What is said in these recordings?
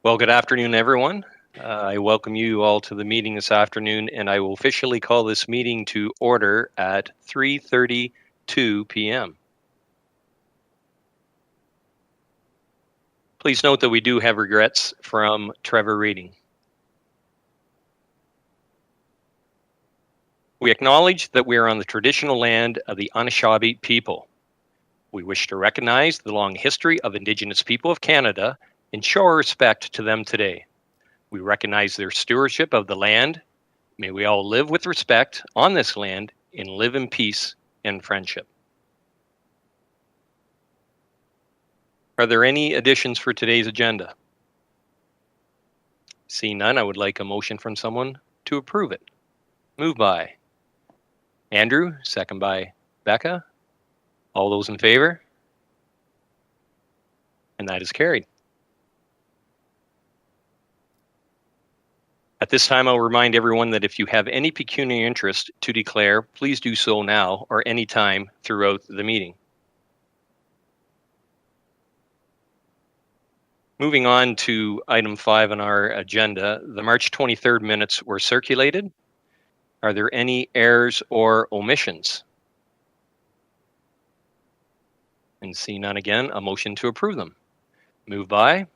Well, good afternoon, everyone. I welcome you all to the meeting this afternoon, and I will officially call this meeting to order at 3:32 p.m. Please note that we do have regrets from Trevor Reading. We acknowledge that we are on the traditional land of the Anishinaabe people. We wish to recognize the long history of Indigenous people of Canada and show our respect to them today. We recognize their stewardship of the land. May we all live with respect on this land and live in peace and friendship. Are there any additions for today's agenda? Seeing none, I would like a motion from someone to approve it. Moved by Andrew, second by Becca. All those in favor? And that is carried. At this time, I'll remind everyone that if you have any pecuniary interest to declare, please do so now or any time throughout the meeting. Moving on to item 5 on our agenda, the March 23rd minutes were circulated. Are there any errors or omissions? And see none again, a motion to approve them. Moved by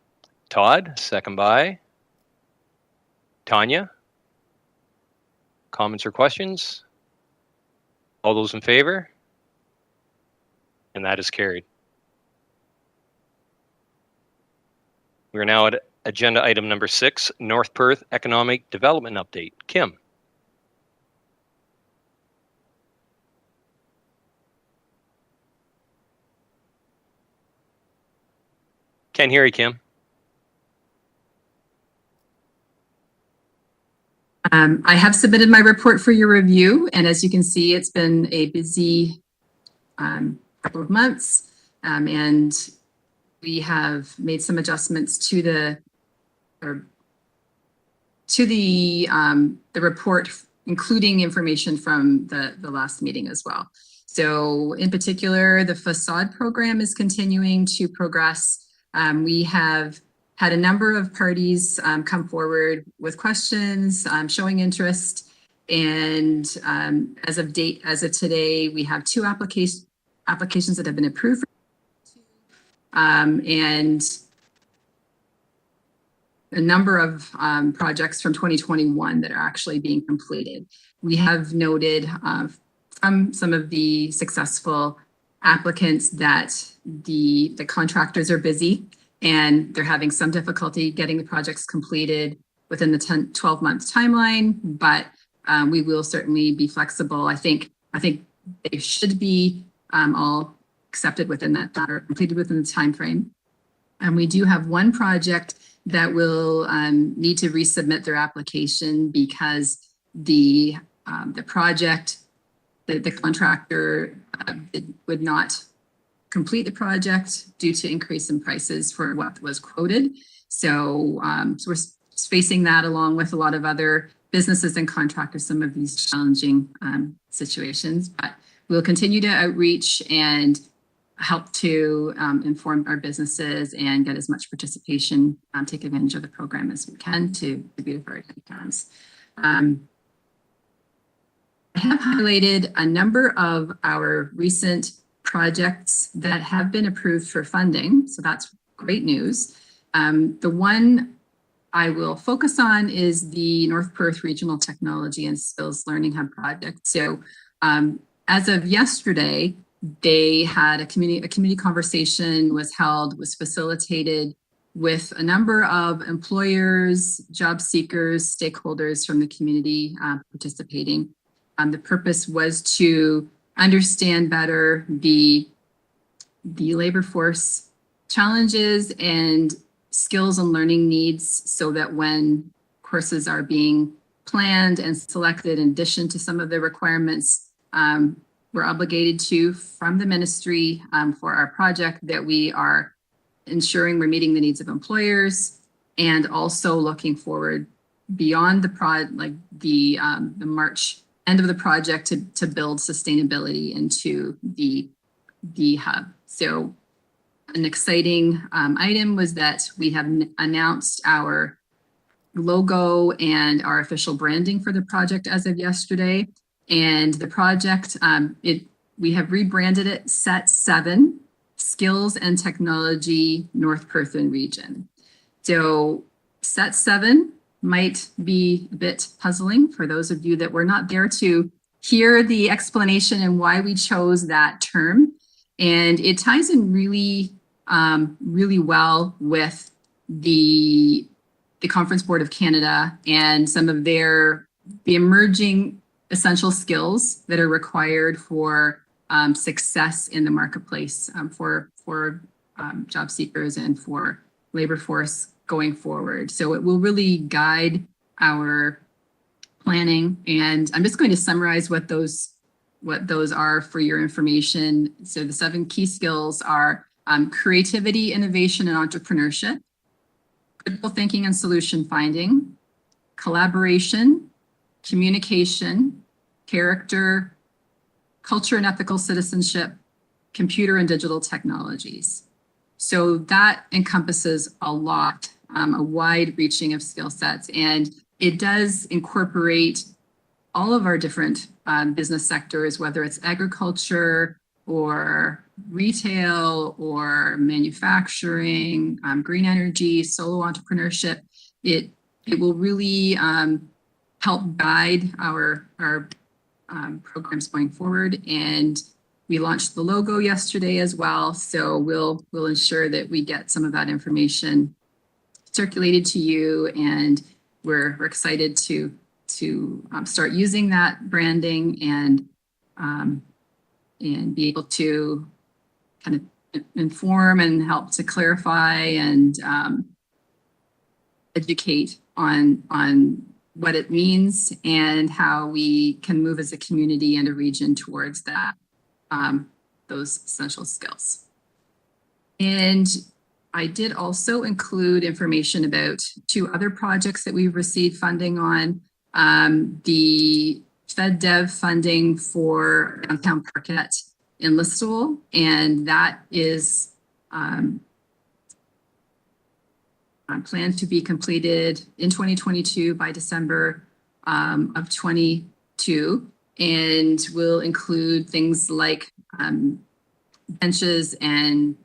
Todd, second by Tanya. Comments or questions? All those in favor? And that is carried. We are now at agenda item number 6, North Perth Economic Development Update. Kim. Can't hear you, Kim. I have submitted my report for your review, and as you can see, it's been a busy couple of months, and we have made some adjustments to the report, including information from the last meeting as well. So in particular, the facade program is continuing to progress. We have had a number of parties come forward with questions, showing interest. And as of today, we have 2 applications that have been approved. And a number of projects from 2021 that are actually being completed. We have noted from some of the successful applicants that the contractors are busy and they're having some difficulty getting the projects completed within the 12-month timeline, but we will certainly be flexible. I think they should be all accepted within that or completed within the time frame. And we do have one project that will need to resubmit their application because the project, the contractor would not complete the project due to increase in prices for what was quoted. So, so we're facing that along with a lot of other businesses and contractors, some of these challenging situations, but we'll continue to outreach and help to inform our businesses and get as much participation, take advantage of the program as we can to beautify our towns. I have highlighted a number of our recent projects that have been approved for funding, so that's great news. The one I will focus on is the North Perth Regional Technology and Skills Learning Hub project. So as of yesterday, they had a community conversation was facilitated with a number of employers, job seekers, stakeholders from the community participating. The purpose was to understand better the labor force challenges and skills and learning needs so that when courses are being planned and selected in addition to some of the requirements we're obligated to from the ministry for our project, that we are ensuring we're meeting the needs of employers and also looking forward beyond the March end of the project to build sustainability into the hub. So An exciting item was that we have announced our logo and our official branding for the project as of yesterday. And the project, we have rebranded it Set 7, Skills and Technology, North Perth and Region. So Set 7 might be a bit puzzling for those of you that were not there to hear the explanation and why we chose that term. And it ties in really, really well with the Conference Board of Canada and some of the emerging essential skills that are required for success in the marketplace for job seekers and for labor force going forward. So it will really guide our planning. And I'm just going to summarize what those are for your information. So the 7 key skills are creativity, innovation, and entrepreneurship, critical thinking and solution finding, collaboration, communication, character, culture and ethical citizenship, computer and digital technologies. So that encompasses a lot, a wide reaching of skill sets, and it does incorporate all of our different business sectors, whether it's agriculture or retail or manufacturing, green energy, solo entrepreneurship. It will really help guide our programs going forward. And we launched the logo yesterday as well, so we'll ensure that we get some of that information circulated to you, and we're excited to start using that branding and be able to kind of inform and help to clarify and educate on what it means and how we can move as a community and a region towards that, those essential skills. And I did also include information about 2 other projects that we've received funding on. The FedDev funding for downtown Parkette in Listowel, and that is planned to be completed in 2022 by December of 22, and will include things like benches and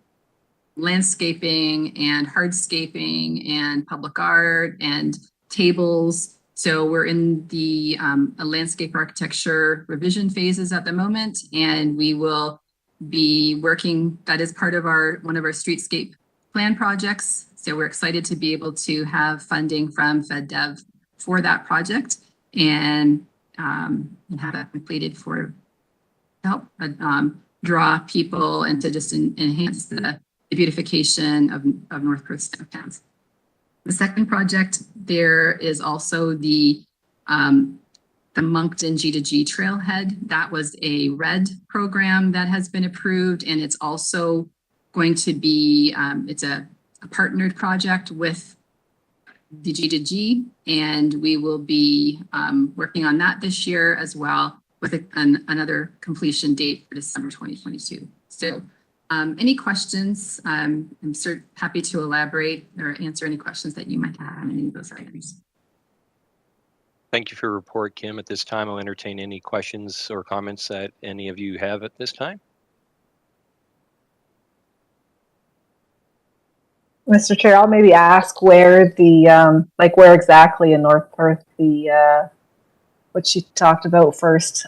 landscaping and hardscaping and public art and tables. So we're in the landscape architecture revision phases at the moment, and we will be working, that is part of one of our streetscape plan projects. So we're excited to be able to have funding from FedDev for that project and have that completed to help draw people and to just enhance the beautification of North Perth downtowns. The second project, there is also the Moncton G2G trailhead. That was a RED program that has been approved, and it's also going to be, it's a partnered project with the G2G, and we will be working on that this year as well with another completion date for December 2022. So any questions? I'm happy to elaborate or answer any questions that you might have on any of those items. Thank you for your report, Kim. At this time, I'll entertain any questions or comments that any of you have at this time. Mr. Chair, I'll maybe ask where the, where exactly in North Perth the, what she talked about first,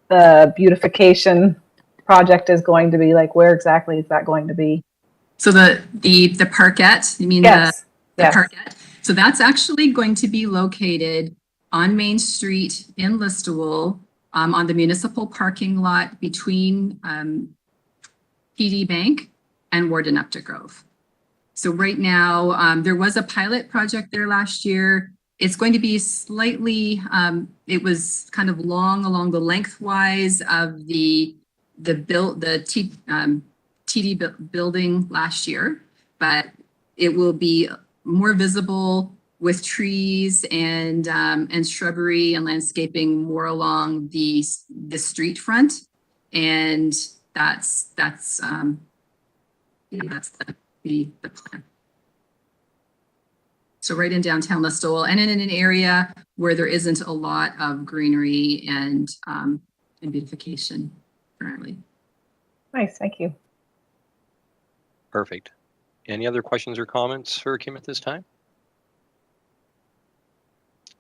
the beautification project is going to be, where exactly is that going to be? So the Parkette, you mean? Yes. The Parkette. So that's actually going to be located on Main Street in Listowel, on the municipal parking lot between PD Bank and Warden Upton Grove. So right now, there was a pilot project there last year. It's going to be slightly, it was kind of long along the lengthwise of the TD building last year, but it will be more visible with trees and shrubbery and landscaping more along the street front, and that's Okay, that's the plan. So right in downtown Listowel, and in an area where there isn't a lot of greenery and beautification currently. Nice, thank you. Perfect. Any other questions or comments for Kim at this time?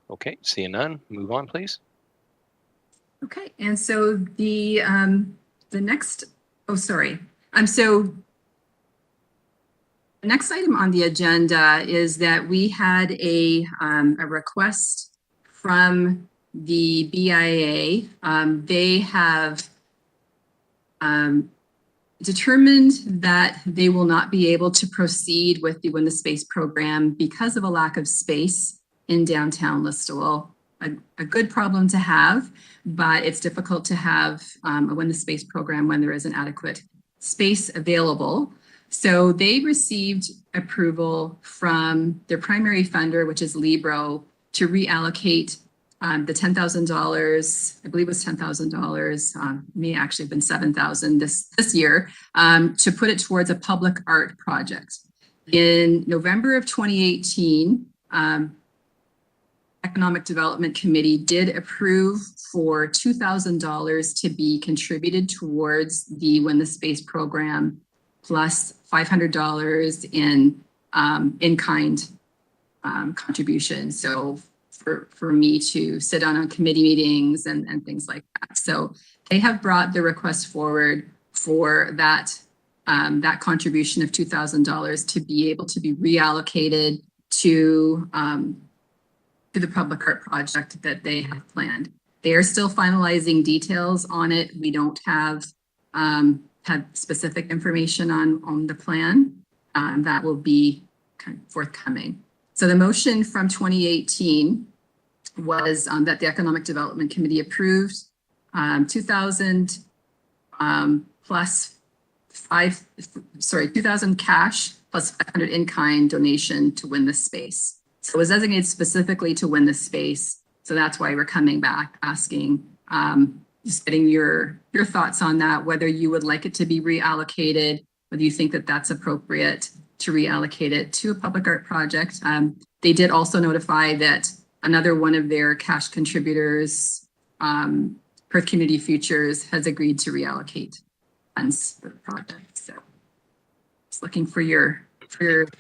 Okay, seeing none, move on, please. Okay, and so the next, so the next item on the agenda is that we had a request from the BIA. They have determined that they will not be able to proceed with the Win the Space program because of a lack of space in downtown Listowel. A good problem to have, but it's difficult to have a Win the Space program when there isn't adequate space available. So they received approval from their primary funder, which is Libro, to reallocate the $10,000, I believe it was $10,000, may actually have been $7,000 this year, to put it towards a public art project. In November of 2018, Economic Development Committee did approve for $2,000 to be contributed towards the Win the Space program, plus $500 in kind contribution. So for me to sit on committee meetings and things like that. So they have brought the request forward for that that contribution of $2,000 to be able to be reallocated to the public art project that they have planned. They are still finalizing details on it. We don't have specific information on the plan. That will be kind of forthcoming. So the motion from 2018 was that the Economic Development Committee approved 2,000 plus 2,000 cash plus 500 in-kind donation to Win the Space. So it was designated specifically to Win the Space. So that's why we're coming back asking, just getting your thoughts on that, whether you would like it to be reallocated, whether you think that that's appropriate to reallocate it to a public art project. They did also notify that another one of their cash contributors, Perth Community Futures, has agreed to reallocate funds for the project. So just looking for your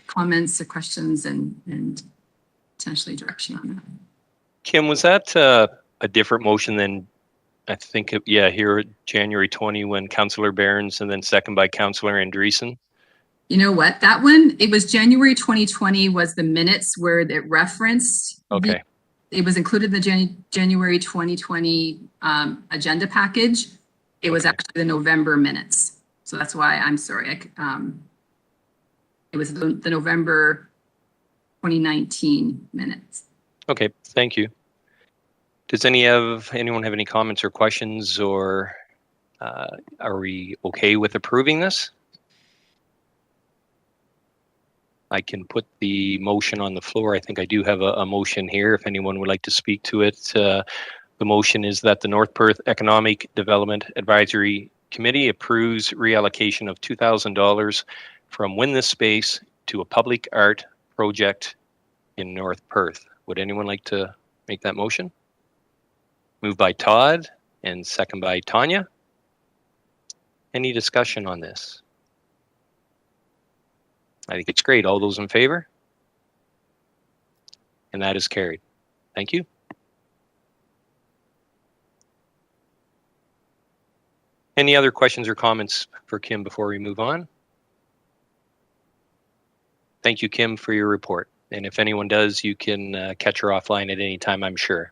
comments or questions and potentially direction on that. Kim, was that a different motion than I think, here January 20 when Councillor Behrens and then second by Councillor Andreessen? You know what? That one, it was January 2020 was the minutes where it referenced. Okay. It was included in the January 2020 agenda package. It was actually the November minutes. So that's why I'm sorry. It was the November 2019 minutes. Okay, thank you. Does anyone have any comments or questions, or are we okay with approving this? I can put the motion on the floor. I think I do have a motion here if anyone would like to speak to it. The motion is that the North Perth Economic Development Advisory Committee approves reallocation of $2,000 from Win This Space to a public art project in North Perth. Would anyone like to make that motion? Moved by Todd and second by Tanya. Any discussion on this? I think it's great. All those in favor? And that is carried. Thank you. Any other questions or comments for Kim before we move on? Thank you, Kim, for your report. And if anyone does, you can catch her offline at any time, I'm sure.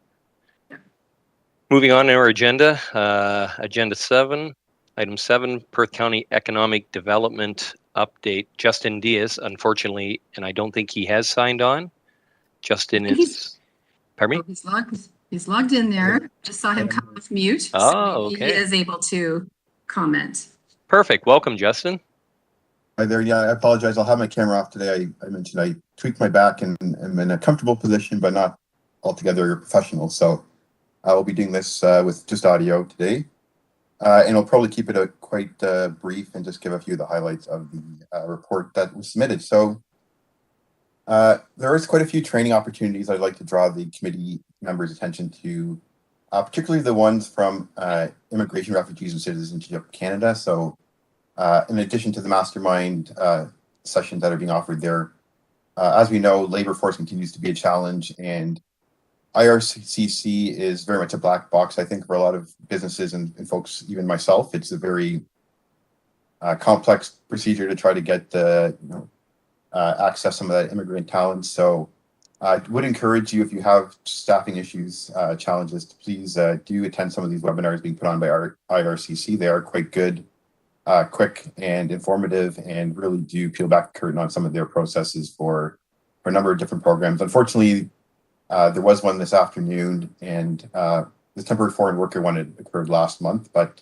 Moving on to our agenda, agenda 7, item 7, Perth County Economic Development Update. Justin Diaz, unfortunately, and I don't think he has signed on. Justin is, pardon me? Oh, he's logged in there. Just saw him come off mute. Oh, so okay. He is able to comment. Perfect. Welcome, Justin. Hi there. Yeah, I apologize. I'll have my camera off today. I mentioned I tweaked my back and am in a comfortable position, but not altogether professional. So I will be doing this with just audio today. And I'll probably keep it quite brief and just give a few of the highlights of the report that was submitted. So there is quite a few training opportunities I'd like to draw the committee members' attention to, particularly the ones from Immigration, Refugees, and Citizenship Canada. So in addition to the mastermind sessions that are being offered there, as we know, labor force continues to be a challenge, and IRCC is very much a black box, I think, for a lot of businesses and folks, even myself. It's a very complex procedure to try to get access some of that immigrant talent. So I would encourage you, if you have staffing issues, challenges, to please do attend some of these webinars being put on by our IRCC. They are quite good, quick and informative, and really do peel back the curtain on some of their processes for a number of different programs. Unfortunately, there was one this afternoon, and the temporary foreign worker one had occurred last month. But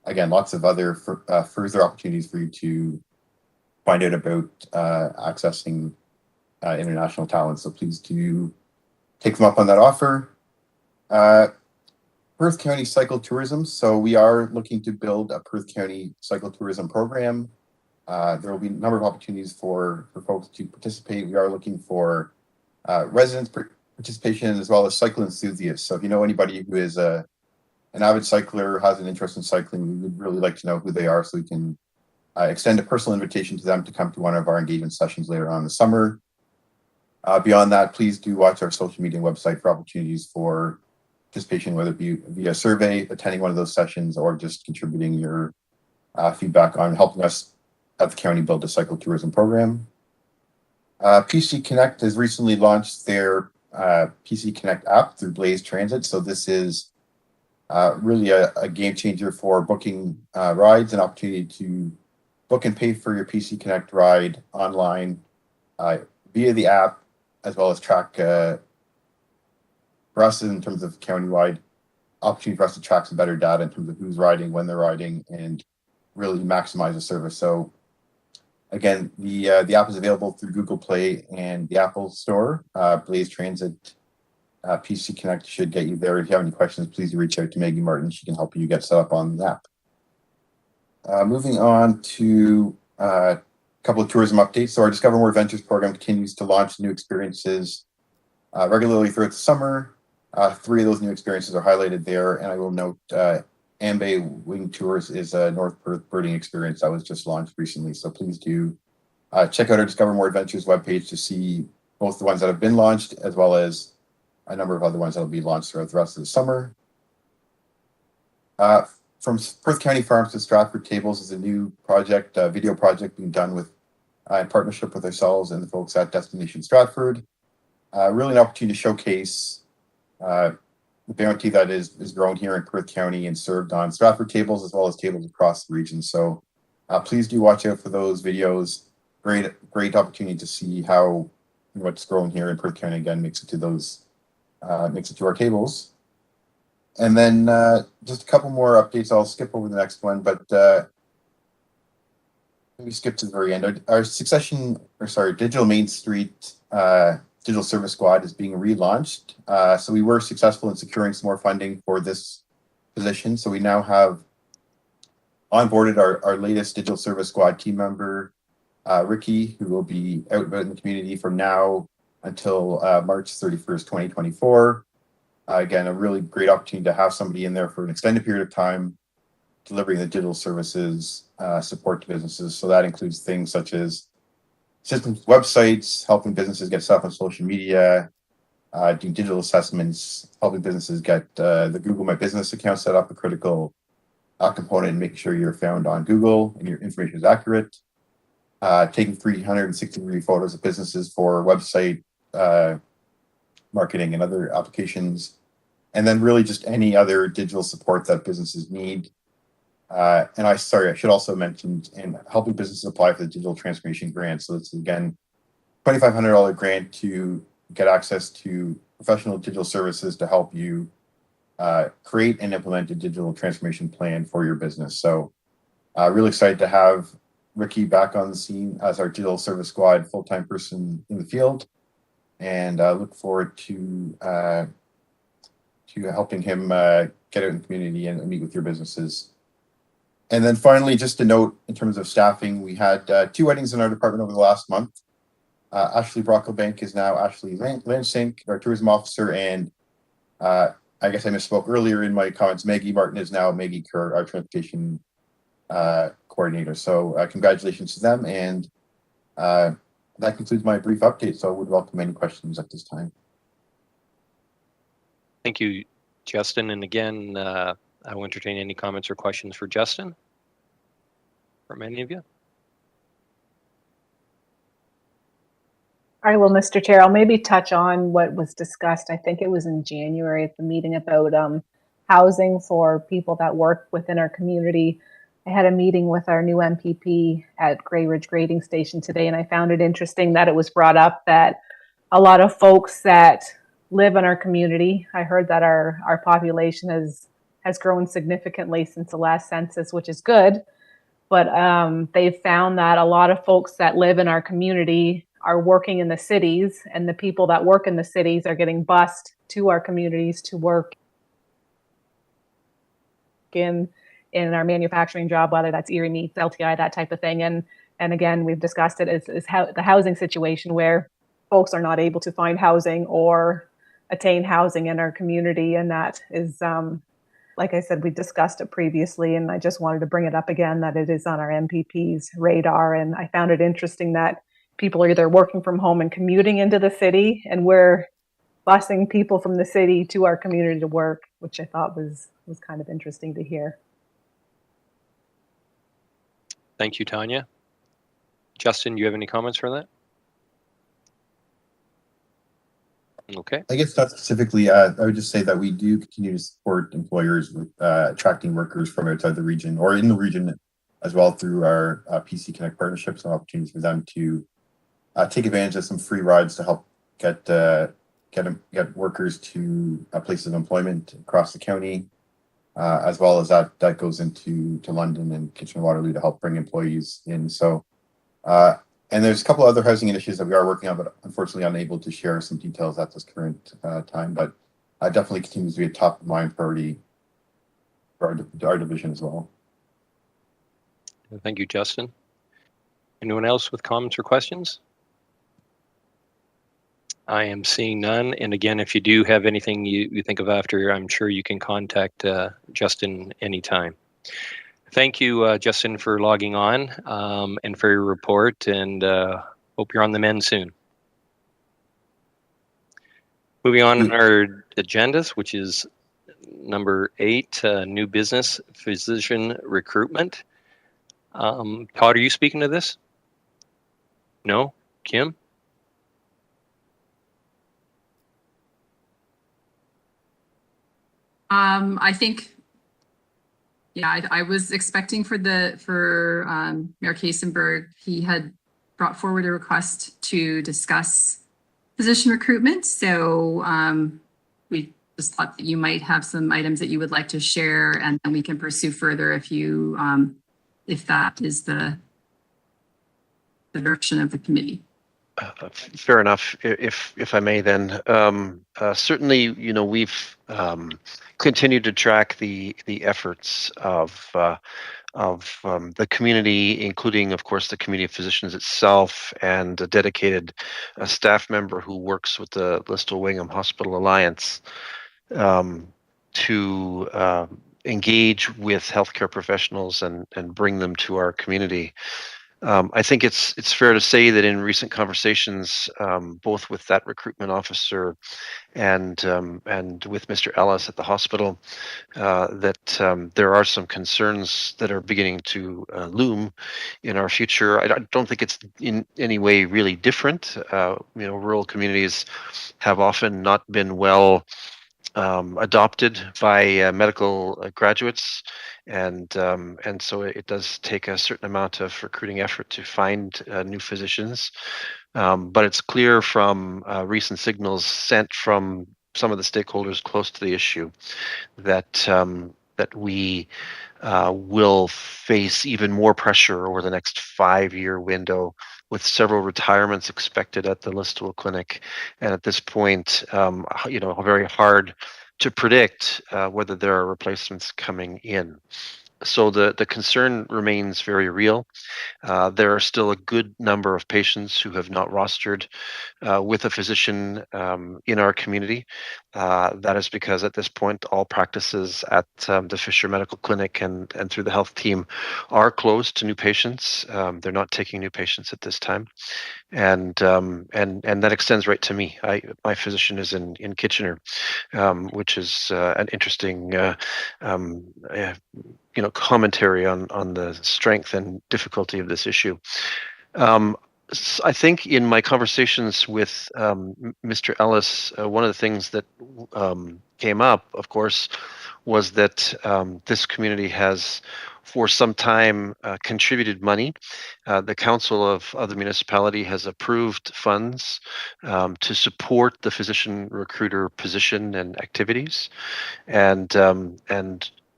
again, lots of other further opportunities for you to find out about accessing international talent. So please do take them up on that offer. Perth County Cycle Tourism. So we are looking to build a Perth County Cycle Tourism program. There will be a number of opportunities for folks to participate. We are looking for residents participation as well as cycle enthusiasts. So if you know anybody who is an avid cycler, has an interest in cycling, we would really like to know who they are so we can extend a personal invitation to them to come to one of our engagement sessions later on in the summer. Beyond that, please do watch our social media website for opportunities for participation, whether it be via survey, attending one of those sessions, or just contributing your feedback on helping us at the county build a cycle tourism program. PC Connect has recently launched their PC Connect app through Blaze Transit. So this is really a game changer for booking rides, an opportunity to book and pay for your PC Connect ride online via the app, as well as track for us in terms of countywide opportunity for us to track some better data in terms of who's riding, when they're riding, and really maximize the service. So again, the app is available through Google Play and the Apple Store. Blaze Transit PC Connect should get you there. If you have any questions, please reach out to Maggie Martin. She can help you get set up on the app. Moving on to a couple of tourism updates. So our Discover More Adventures program continues to launch new experiences regularly throughout the summer. 3 of those new experiences are highlighted there, and I will note Ambay Wing Tours is a North Perth birding experience that was just launched recently. So please do check out our Discover More Adventures webpage to see both the ones that have been launched as well as a number of other ones that will be launched throughout the rest of the summer. From Perth County Farms to Stratford Tables is a new project, video project being done with in partnership with ourselves and the folks at Destination Stratford. Really an opportunity to showcase the bounty that is grown here in Perth County and served on Stratford tables as well as tables across the region. So please do watch out for those videos. Great opportunity to see how what's grown here in Perth County again makes it to our tables. And then just a couple more updates. I'll skip over the next one, but we skip to the very end. Our Digital Main Street Digital Service Squad is being relaunched. So we were successful in securing some more funding for this position. So we now have onboarded our latest Digital Service Squad team member, Ricky, who will be out in the community from now until March 31st, 2024. Again, a really great opportunity to have somebody in there for an extended period of time, delivering the digital services support to businesses. So that includes things such as systems, websites, helping businesses get stuff on social media, doing digital assessments, helping businesses get the Google My Business account set up, a critical component in making sure you're found on Google and your information is accurate, taking 360-degree photos of businesses for website marketing and other applications, and then really just any other digital support that businesses need. And I should also mention in helping businesses apply for the digital transformation grant. So it's again, $2,500 grant to get access to professional digital services to help you create and implement a digital transformation plan for your business. So really excited to have Ricky back on the scene as our digital service squad full-time person in the field, and look forward to helping him get out in the community and meet with your businesses And then finally, just a note in terms of staffing, we had 2 weddings in our department over the last month. Ashley Brocklebank is now Ashley Lansink, our tourism officer, and I guess I misspoke earlier in my comments. Maggie Martin is now Maggie Kerr, our transportation coordinator. So congratulations to them, and that concludes my brief update. So I would welcome any questions at this time. Thank you, Justin. And again, I will entertain any comments or questions for Justin from any of you. All right, well, Mr. Chair, I'll maybe touch on what was discussed. I think it was in January at the meeting about housing for people that work within our community. I had a meeting with our new MPP at Grey Ridge Grading Station today, and I found it interesting that it was brought up that a lot of folks that live in our community, I heard that our population has grown significantly since the last census, which is good. But they've found that a lot of folks that live in our community are working in the cities, and the people that work in the cities are getting bused to our communities to work in our manufacturing job, whether that's Erie Meats, LTI, that type of thing. And again, we've discussed it is how the housing situation where folks are not able to find housing or attain housing in our community. And that is, like I said, we discussed it previously, and I just wanted to bring it up again that it is on our MPP's radar. And I found it interesting that people are either working from home and commuting into the city, and we're busing people from the city to our community to work, which I thought was kind of interesting to hear. Thank you, Tanya. Justin, do you have any comments for that? Okay. I guess not specifically. I would just say that we do continue to support employers with attracting workers from outside the region or in the region as well through our PC Connect partnerships and opportunities for them to take advantage of some free rides to help get workers to places of employment across the county, as well as that goes into London and Kitchener-Waterloo to help bring employees in. So, and there's a couple other housing initiatives that we are working on, but unfortunately unable to share some details at this current time. But definitely continues to be a top of mind priority for our division as well. Thank you, Justin. Anyone else with comments or questions? I am seeing none. And again, if you do have anything you think of after, I'm sure you can contact Justin anytime. Thank you, Justin, for logging on and for your report, and hope you're on the mend soon. Moving on in our agendas, which is number 8, new business physician recruitment. Todd, are you speaking to this? No? Kim? I think, yeah, I was expecting for Mayor Kasenberg, he had brought forward a request to discuss physician recruitment. So we just thought that you might have some items that you would like to share, and then we can pursue further if that is the direction of the committee. Fair enough. If I may, then certainly, we've continued to track the efforts of the community, including, of course, the community of physicians itself, and a dedicated staff member who works with the Listowel Wingham Hospital Alliance to engage with healthcare professionals and bring them to our community. I think it's fair to say that in recent conversations, both with that recruitment officer and with Mr. Ellis at the hospital, that there are some concerns that are beginning to loom in our future. I don't think it's in any way really different. Rural communities have often not been well adopted by medical graduates, and so it does take a certain amount of recruiting effort to find new physicians. But it's clear from recent signals sent from some of the stakeholders close to the issue that we will face even more pressure over the next 5-year window, with several retirements expected at the Listowel Clinic, and at this point, very hard to predict whether there are replacements coming in. So the concern remains very real. There are still a good number of patients who have not rostered with a physician in our community. That is because at this point, all practices at the Fisher Medical Clinic and through the health team are closed to new patients. They're not taking new patients at this time, and that extends right to me. My physician is in Kitchener, which is an interesting commentary on the strength and difficulty of this issue. I think in my conversations with Mr. Ellis, one of the things that came up, of course, was that this community has for some time contributed money. The council of the municipality has approved funds to support the physician recruiter position and activities. And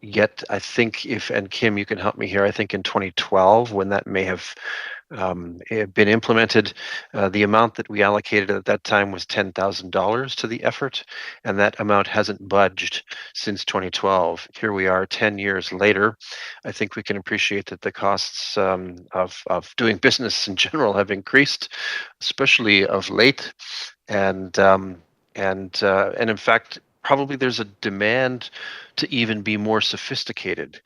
yet I think and Kim, you can help me here, I think in 2012, when that may have been implemented, the amount that we allocated at that time was $10,000 to the effort, and that amount hasn't budged since 2012. Here we are 10 years later. I think we can appreciate that the costs of doing business in general have increased, especially of late, and in fact, probably there's a demand to even be more sophisticated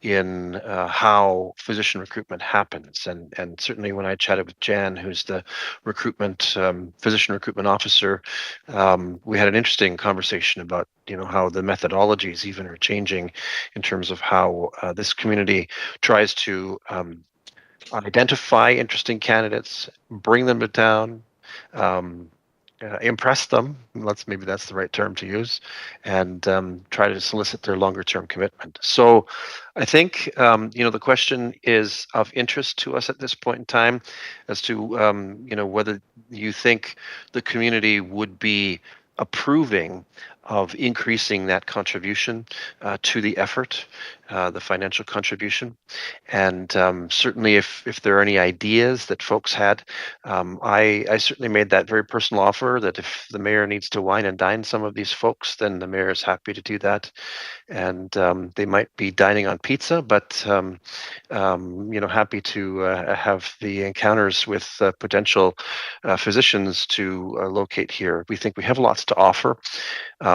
in how physician recruitment happens. And certainly when I chatted with Jan, who's the physician recruitment officer, we had an interesting conversation about how the methodologies even are changing in terms of how this community tries to identify interesting candidates, bring them to town, impress them. Maybe that's the right term to use, and try to solicit their longer-term commitment. So, I think the question is of interest to us at this point in time, as to whether you think the community would be approving of increasing that contribution to the effort, the financial contribution. And certainly if there are any ideas that folks had, I certainly made that very personal offer that if the mayor needs to wine and dine some of these folks, then the mayor is happy to do that. And they might be dining on pizza, but happy to have the encounters with potential physicians to locate here. We think we have lots to offer.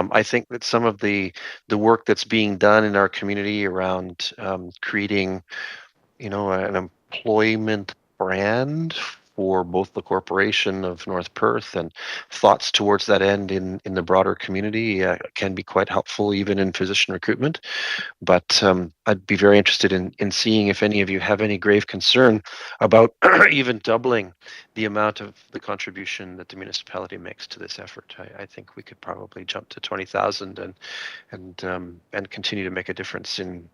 I think that some of the work that's being done in our community around creating, an employment brand for both the corporation of North Perth and thoughts towards that end in the broader community can be quite helpful, even in physician recruitment. But I'd be very interested in seeing if any of you have any grave concern about even doubling the amount of the contribution that the municipality makes to this effort. I think we could probably jump to 20,000 and continue to make a difference in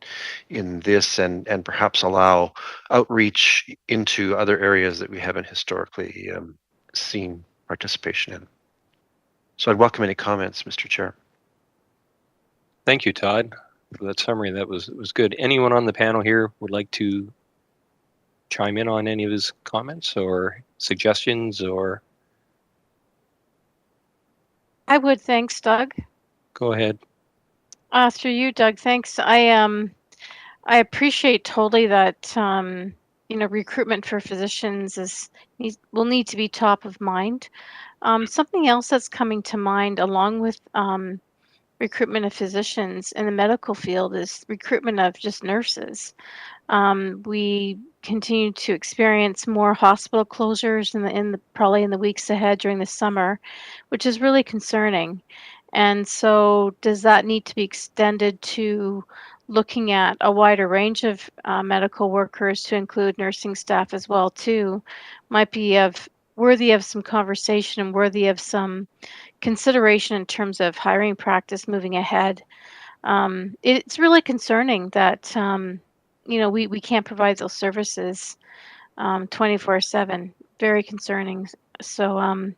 this, and perhaps allow outreach into other areas that we haven't historically seen participation in. So I'd welcome any comments, Mr. Chair. Thank you, Todd, for that summary. That was good. Anyone on the panel here would like to chime in on any of his comments or suggestions? Or I would. Thanks, Doug. go ahead. Through you, Doug. Thanks. I appreciate totally that recruitment for physicians will need to be top of mind. Something else that's coming to mind along with recruitment of physicians in the medical field is recruitment of just nurses. We continue to experience more hospital closures probably in the weeks ahead during the summer, which is really concerning. And so does that need to be extended to looking at a wider range of medical workers to include nursing staff as well too? Might be worthy of some conversation and worthy of some consideration in terms of hiring practice moving ahead. It's really concerning that we can't provide those services 24/7. Very concerning. So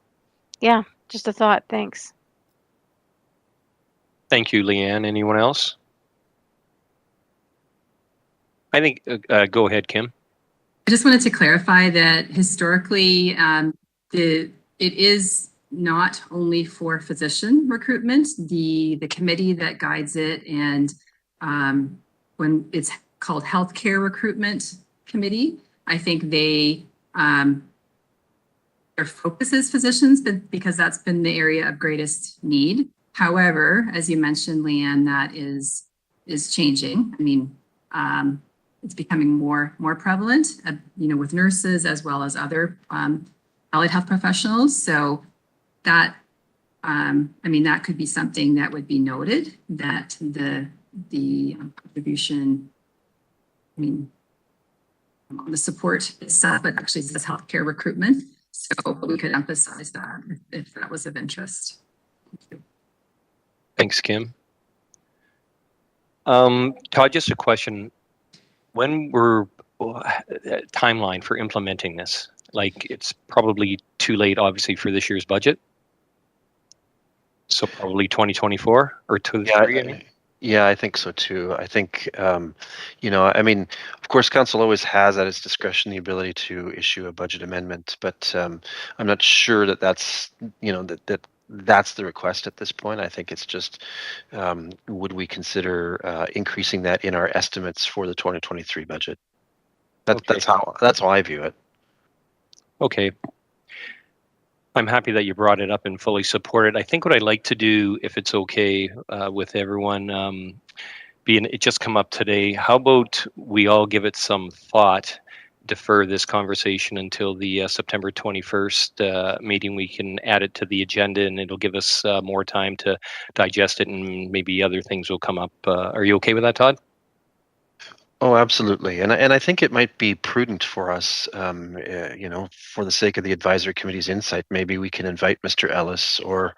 yeah, just a thought. Thanks. Thank you, Leanne. Anyone else? I think, go ahead, Kim. I just wanted to clarify that historically, it is not only for physician recruitment. The committee that guides it, and when it's called Healthcare Recruitment Committee. I think their focus is physicians, but because that's been the area of greatest need. However, as you mentioned, Leanne, that is changing. I mean, it's becoming more prevalent, with nurses as well as other allied health professionals. So that, that could be something that would be noted, that the contribution, the support itself, but actually says healthcare recruitment. So we could emphasize that if that was of interest. Thanks, Kim. Todd, just a question. When were timeline for implementing this? Like, it's probably too late, obviously, for this year's budget. So probably 2024 or 2023. Yeah, I think so too. I think, of course, council always has at its discretion the ability to issue a budget amendment, but I'm not sure that that's the request at this point. I think it's just, would we consider increasing that in our estimates for the 2023 budget? That's how I view it. Okay. I'm happy that you brought it up and fully support it. I think what I'd like to do, if it's okay with everyone, being it just come up today, how about we all give it some thought, defer this conversation until the September 21st meeting. We can add it to the agenda and it'll give us more time to digest it, and maybe other things will come up. Are you okay with that, Todd? Oh, absolutely. And I think it might be prudent for us, for the sake of the advisory committee's insight, maybe we can invite Mr. Ellis or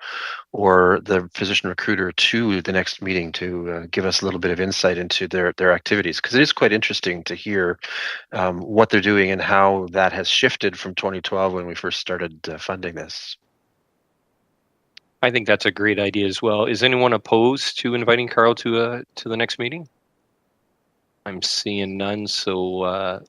the physician recruiter to the next meeting to give us a little bit of insight into their activities, because it is quite interesting to hear what they're doing and how that has shifted from 2012 when we first started funding this. I think that's a great idea as well. Is anyone opposed to inviting Carl to the next meeting? I'm seeing none, so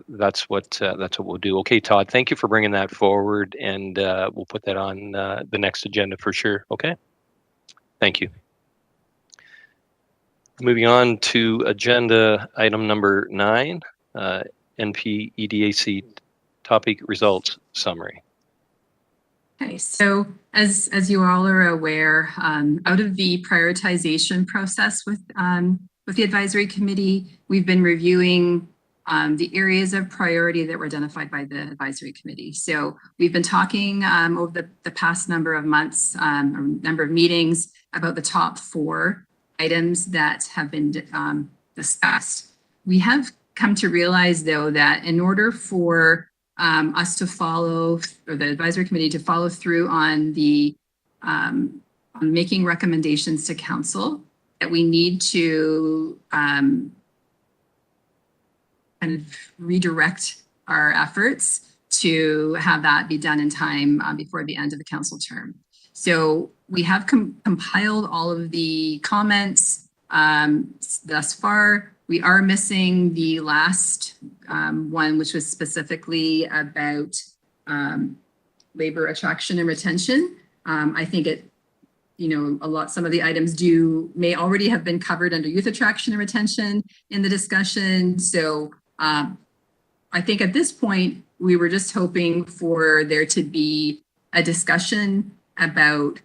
that's what we'll do. Okay, Todd, thank you for bringing that forward, and we'll put that on the next agenda for sure. Okay, thank you. Moving on to agenda item number 9, NP EDAC topic results summary. Okay, so as you all are aware, out of the prioritization process with the advisory committee, we've been reviewing the areas of priority that were identified by the advisory committee. So we've been talking over the past number of months, or number of meetings, about the top 4 items that have been discussed. We have come to realize, though, that in order for us to follow, or the advisory committee to follow through on the on making recommendations to council, that we need to kind of redirect our efforts to have that be done in time before the end of the council term. So we have compiled all of the comments thus far. We are missing the last one, which was specifically about labor attraction and retention. I think some of the items may already have been covered under youth attraction and retention in the discussion. So I think at this point, we were just hoping for there to be a discussion about,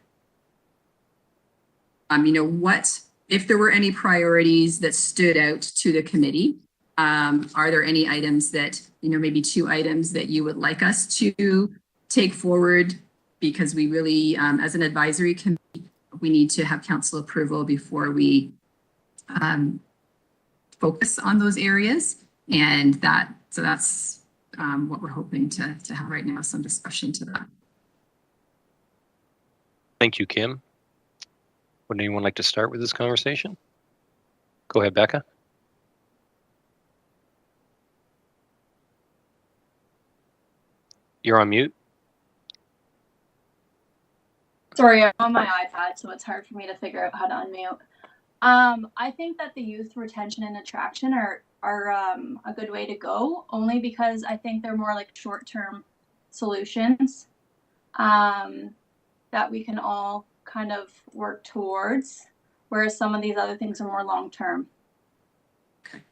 what, if there were any priorities that stood out to the committee. Are there any items that, maybe 2 items that you would like us to take forward? Because we really, as an advisory committee, we need to have council approval before we focus on those areas. And that's what we're hoping to have right now, some discussion to that. Thank you, Kim. Would anyone like to start with this conversation? Go ahead, Becca. You're on mute. Sorry, I'm on my iPad, so it's hard for me to figure out how to unmute. I think that the youth retention and attraction are a good way to go, only because I think they're more like short-term solutions that we can all kind of work towards, whereas some of these other things are more long-term. Okay.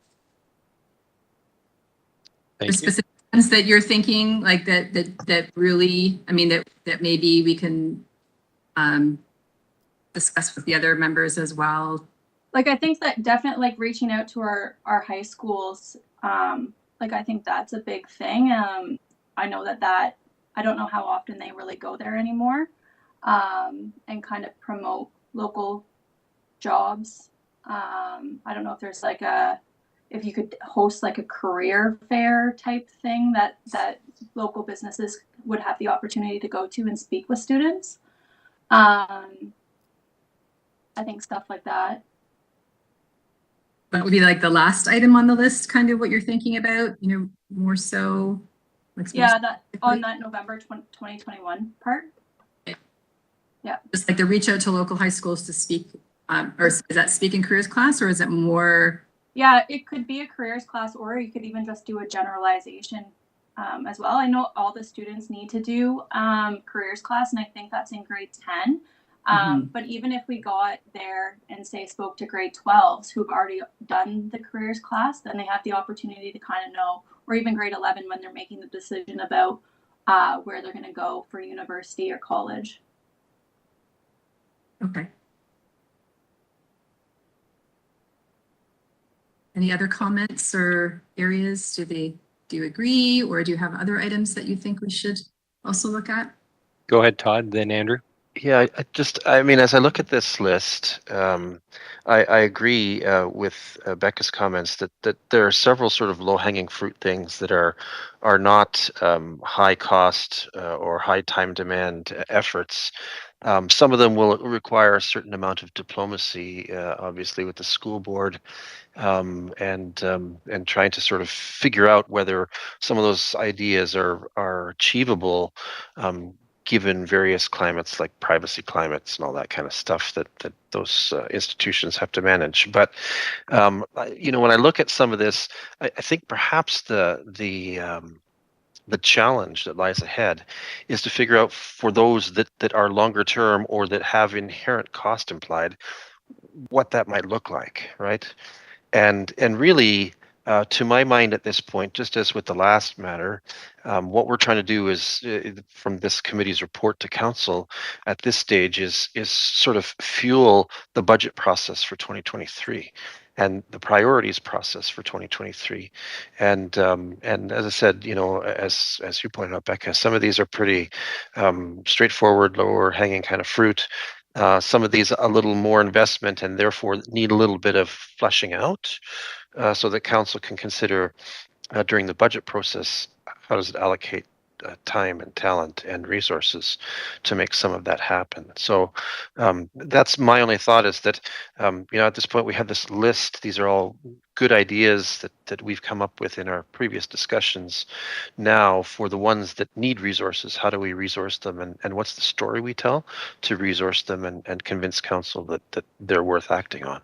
Thank you. Specific ones that you're thinking like that really, I mean, that maybe we can discuss with the other members as well. Like, I think that definitely, like, reaching out to our high schools, like, I think that's a big thing. I know that I don't know how often they really go there anymore, and kind of promote local jobs. I don't know if there's like if you could host like a career fair type thing that local businesses would have the opportunity to go to and speak with students. I think stuff like that. That would be like the last item on the list, kind of what you're thinking about, you know, more so. Like Yeah, that on that November 2021 part. Yeah. Just like the reach out to local high schools to speak, or is that speak in careers class, or is it more? Yeah, it could be a careers class, or you could even just do a generalization as well. I know all the students need to do careers class, and I think that's in grade 10. But even if we got there and say spoke to grade 12s who've already done the careers class, then they have the opportunity to kind of know, or even grade 11 when they're making the decision about where they're going to go for university or college. Okay. Any other comments or areas? Do you agree, or do you have other items that you think we should also look at? Go ahead, Todd, then Andrew. Yeah, I mean, as I look at this list, I agree with Becca's comments that there are several sort of low-hanging fruit things that are not high cost or high time demand efforts. Some of them will require a certain amount of diplomacy, obviously, with the school board, and trying to sort of figure out whether some of those ideas are achievable. Given various climates like privacy climates and all that kind of stuff that those institutions have to manage. But you know, when I look at some of this, I think perhaps the challenge that lies ahead is to figure out for those that are longer term or that have inherent cost implied, what that might look like, right? And really, to my mind at this point, just as with the last matter, what we're trying to do is, from this committee's report to council at this stage, is sort of fuel the budget process for 2023 and the priorities process for 2023. And as I said, you know, as you pointed out, Becca, some of these are pretty straightforward, lower hanging kind of fruit. Some of these a little more investment and therefore need a little bit of fleshing out, so that council can consider during the budget process, how does it allocate time and talent and resources to make some of that happen. So that's my only thought, is that you know, at this point we have this list. These are all good ideas that we've come up with in our previous discussions. Now, for the ones that need resources, how do we resource them, and what's the story we tell to resource them and convince council that they're worth acting on.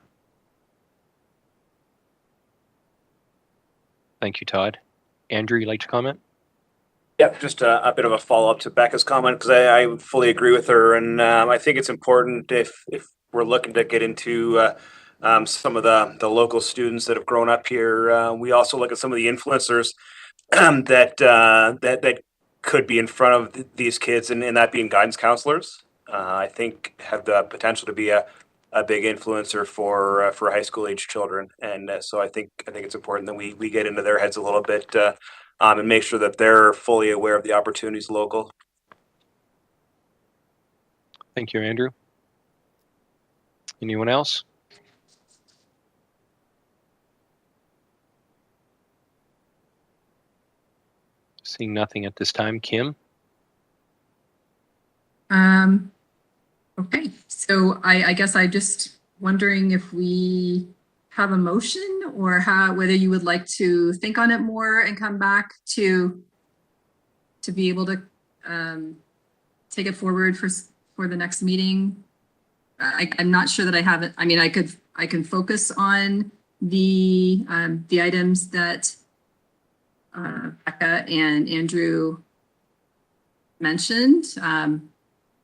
Thank you, Todd. Andrew, you'd like to comment? Yeah, just a bit of a follow-up to Becca's comment, because I fully agree with her, and I think it's important if we're looking to get into some of the local students that have grown up here, we also look at some of the influencers that could be in front of these kids, and that being guidance counselors. I think have the potential to be a big influencer for high school age children, and so I think it's important that we get into their heads a little bit. And make sure that they're fully aware of the opportunities local. Thank you, Andrew. Anyone else? Seeing nothing at this time. Kim? Okay, so I guess I'm just wondering if we have a motion, or whether you would like to think on it more and come back to be able to take it forward for the next meeting. I'm not sure that I have it. I mean, I can focus on the items that Becca and Andrew mentioned,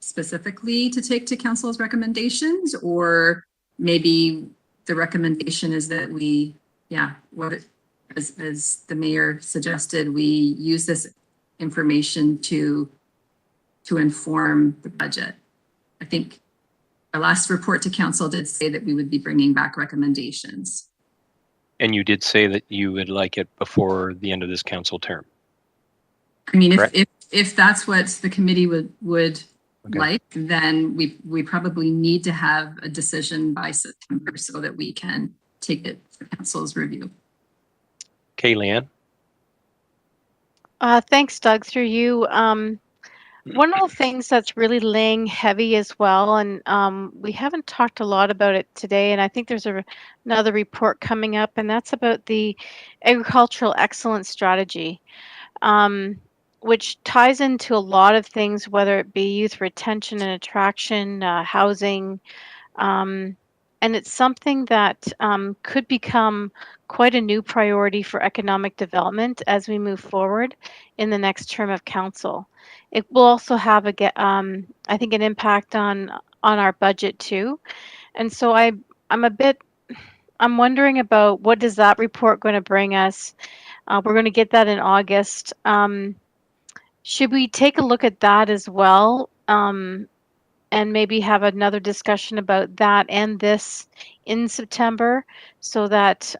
specifically to take to council's recommendations, or maybe the recommendation is that we, yeah, what as the mayor suggested, we use this information to inform the budget. I think our last report to council did say that we would be bringing back recommendations. And you did say that you would like it before the end of this council term. I mean, Correct. if that's what the committee would Okay. like, then we probably need to have a decision by September so that we can take it for council's review. Okay, Leanne. Thanks, Doug. Through you. One of the things that's really laying heavy as well, and we haven't talked a lot about it today, and I think there's another report coming up, and that's about the agricultural excellence strategy, which ties into a lot of things, whether it be youth retention and attraction, housing, and it's something that could become quite a new priority for economic development as we move forward in the next term of council. It will also have I think, an impact on our budget too. And so I'm wondering about what does that report going to bring us? We're going to get that in August. Should we take a look at that as well? And maybe have another discussion about that and this in September, so that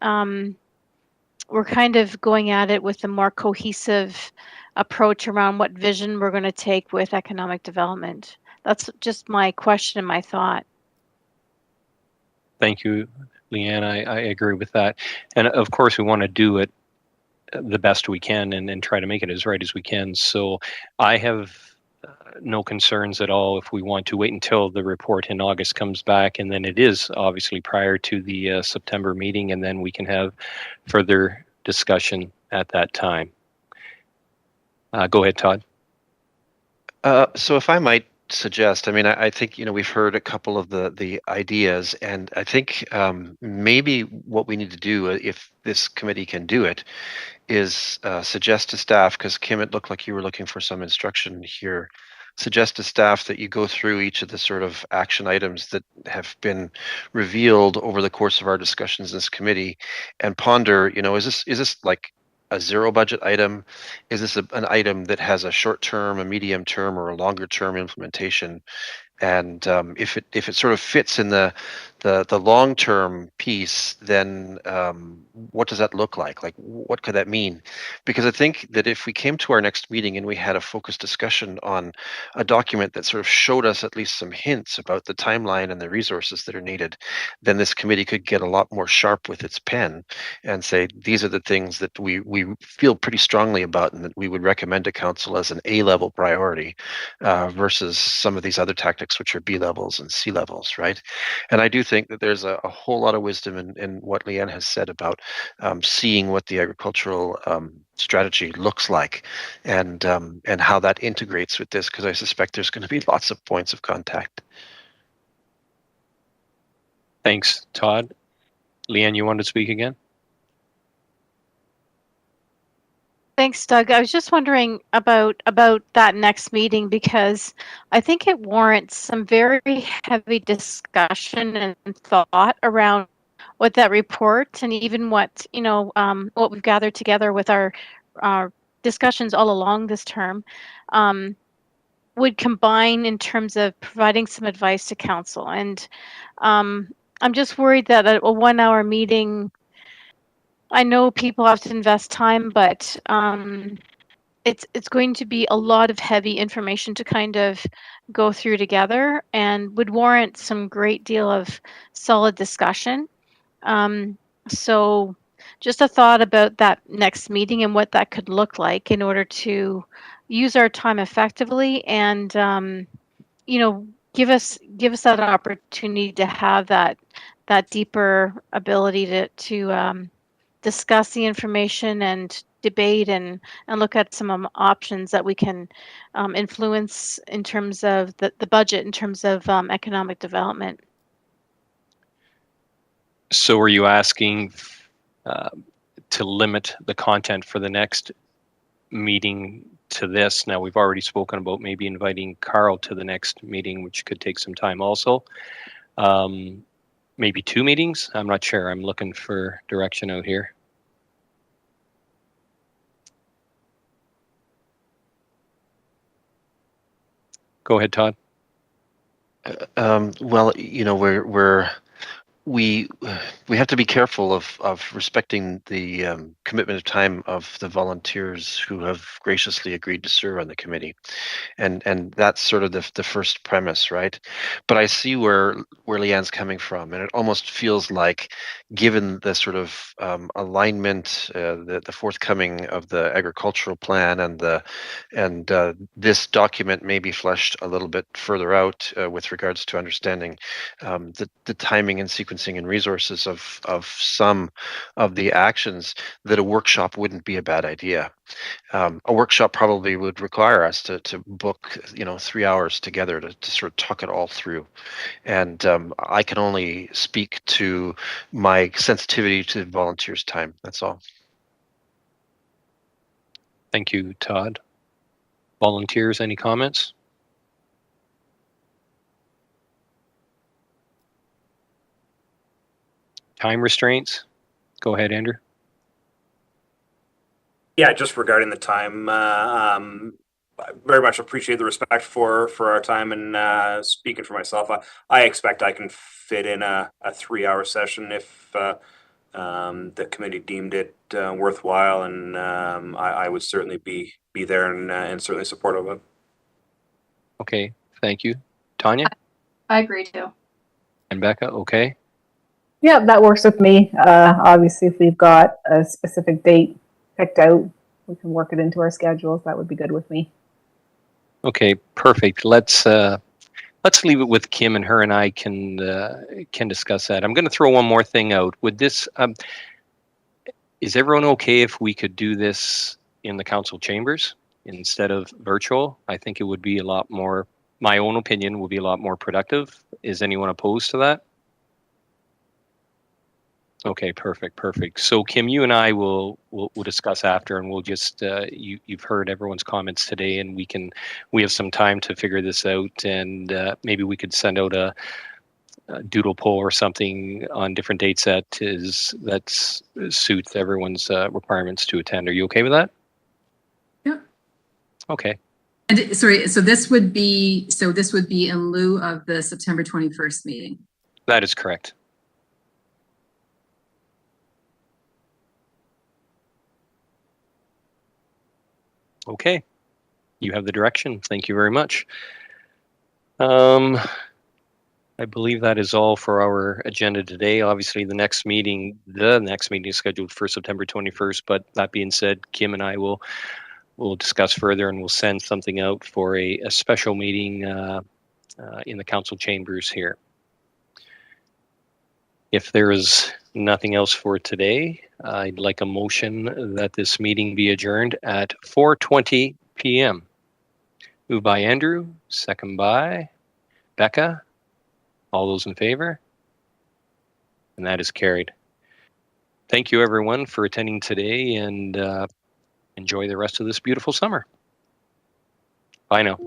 we're kind of going at it with a more cohesive approach around what vision we're going to take with economic development. That's just my question and my thought. Thank you, Leanne. I agree with that. And of course, we want to do it the best we can and try to make it as right as we can. So I have no concerns at all if we want to wait until the report in August comes back, and then it is obviously prior to the September meeting, and then we can have further discussion at that time. Go ahead, Todd. So if I might suggest, I mean, I think, we've heard a couple of the ideas, and I think maybe what we need to do, if this committee can do it, is suggest to staff, because Kim, it looked like you were looking for some instruction here, suggest to staff that you go through each of the sort of action items that have been revealed over the course of our discussions in this committee and ponder, is this like a zero budget item? Is this an item that has a short term, a medium term, or a longer term implementation? And if it sort of fits in the long term piece, then what does that look like? Like, what could that mean? Because I think that if we came to our next meeting and we had a focused discussion on a document that sort of showed us at least some hints about the timeline and the resources that are needed, then this committee could get a lot more sharp with its pen and say, these are the things that we feel pretty strongly about and that we would recommend to council as an A-level priority versus some of these other tactics, which are B levels and C levels, right? And I do think that there's a whole lot of wisdom in what Leanne has said about seeing what the agricultural strategy looks like and how that integrates with this, because I suspect there's going to be lots of points of contact. Thanks, Todd. Leanne, you want to speak again? Thanks, Doug. I was just wondering about that next meeting, because I think it warrants some very heavy discussion and thought around what that report and even what we've gathered together with our discussions all along this term would combine in terms of providing some advice to council. And I'm just worried that a 1 hour meeting, I know people have to invest time, but it's going to be a lot of heavy information to kind of go through together, and would warrant some great deal of solid discussion. So just a thought about that next meeting and what that could look like in order to use our time effectively and give us that opportunity to have that deeper ability to discuss the information and debate and look at some options that we can influence in terms of the budget, in terms of economic development. So are you asking to limit the content for the next meeting to this? Now, we've already spoken about maybe inviting Carl to the next meeting, which could take some time also. Maybe 2 meetings? I'm not sure. I'm looking for direction out here. Go ahead, Todd. Well, you know, we have to be careful of respecting the commitment of time of the volunteers who have graciously agreed to serve on the committee, and that's sort of the first premise, right? But I see where Leanne's coming from, and it almost feels like, given the sort of alignment, the forthcoming of the agricultural plan and this document may be fleshed a little bit further out with regards to understanding the timing and sequencing and resources of some of the actions, that a workshop wouldn't be a bad idea. A workshop probably would require us to book, 3 hours together to sort of talk it all through. And I can only speak to my sensitivity to volunteers' time. That's all. Thank you, Todd. Volunteers, any comments? Time restraints? Go ahead, Andrew. Yeah, just regarding the time, I very much appreciate the respect for our time, and speaking for myself, I expect I can fit in a 3 hour session if the committee deemed it worthwhile, and I would certainly be there and certainly supportive of it. Okay, thank you. Tanya I agree too. and Becca, okay. Yeah, that works with me. Obviously, if we've got a specific date picked out, we can work it into our schedules. That would be good with me. Okay, perfect. Let's leave it with Kim, and her and I can discuss that. I'm going to throw one more thing out. Would this is everyone okay if we could do this in the council chambers instead of virtual? I think it would be a lot more, my own opinion, would be a lot more productive. Is anyone opposed to that? Okay, perfect. So Kim, you and I we'll discuss after, and we'll just you've heard everyone's comments today, and we have some time to figure this out, and maybe we could send out a doodle poll or something on different dates that suits everyone's requirements to attend. Are you okay with that? Yeah. Okay. And sorry, so this would be in lieu of the September 21st meeting. That is correct. Okay. You have the direction. Thank you very much. I believe that is all for our agenda today. Obviously, the next meeting is scheduled for September 21st. But that being said, Kim and I will discuss further, and we'll send something out for a special meeting in the council chambers here. If there is nothing else for today, I'd like a motion that this meeting be adjourned at 4:20 p.m. Moved by Andrew, second by Becca. All those in favor? And that is carried. Thank you, everyone, for attending today, and enjoy the rest of this beautiful summer. Bye now.